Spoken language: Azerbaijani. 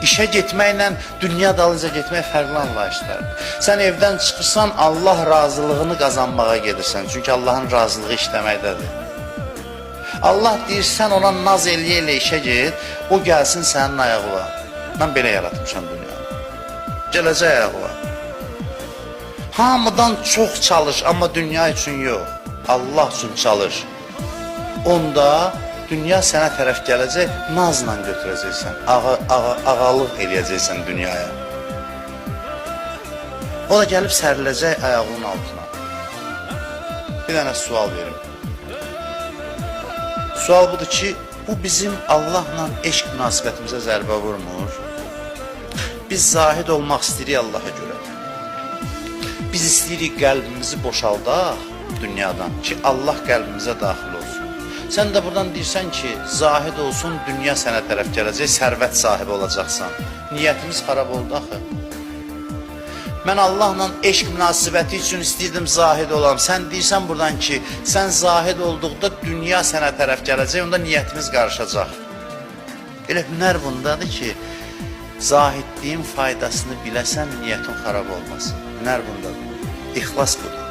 İşə getməklə dünya dalınca getmək fərqli anlayışlardır. Sən evdən çıxırsan, Allah razılığını qazanmağa gedirsən. Çünki Allahın razılığı işləməkdədir. Allah deyir, sən ona naz eləyə-elə işə get, o gəlsin sənin ayağına. Mən belə yaratmışam dünyanı. Gələcək ayağına. Hamıdan çox çalış, amma dünya üçün yox. Allah üçün çalış. Onda dünya sənə tərəf gələcək, nazla götürəcəksən, ağalıq eləyəcəksən dünyaya. O da gəlib səriləcək ayağının altına. Bir dənə sual verim. Sual budur ki, bu bizim Allahla eşq münasibətimizə zərbə vurmur. Biz zahid olmaq istəyirik Allaha görə. Biz istəyirik qəlbimizi boşaldaq dünyadan ki, Allah qəlbimizə daxil olsun. Sən də buradan deyirsən ki, zahid olsun, dünya sənə tərəf gələcək, sərvət sahibi olacaqsan. Niyyətimiz xarab oldu axı. Mən Allahla eşq münasibəti üçün istəyirdim zahid olam. Sən deyirsən buradan ki, sən zahid olduqda dünya sənə tərəf gələcək, onda niyyətimiz qarışacaq. Elə hünər bundadır ki, zahidliyin faydasını biləsən, niyyətin xarab olmasın. Hünər bundadır. İxlas budur.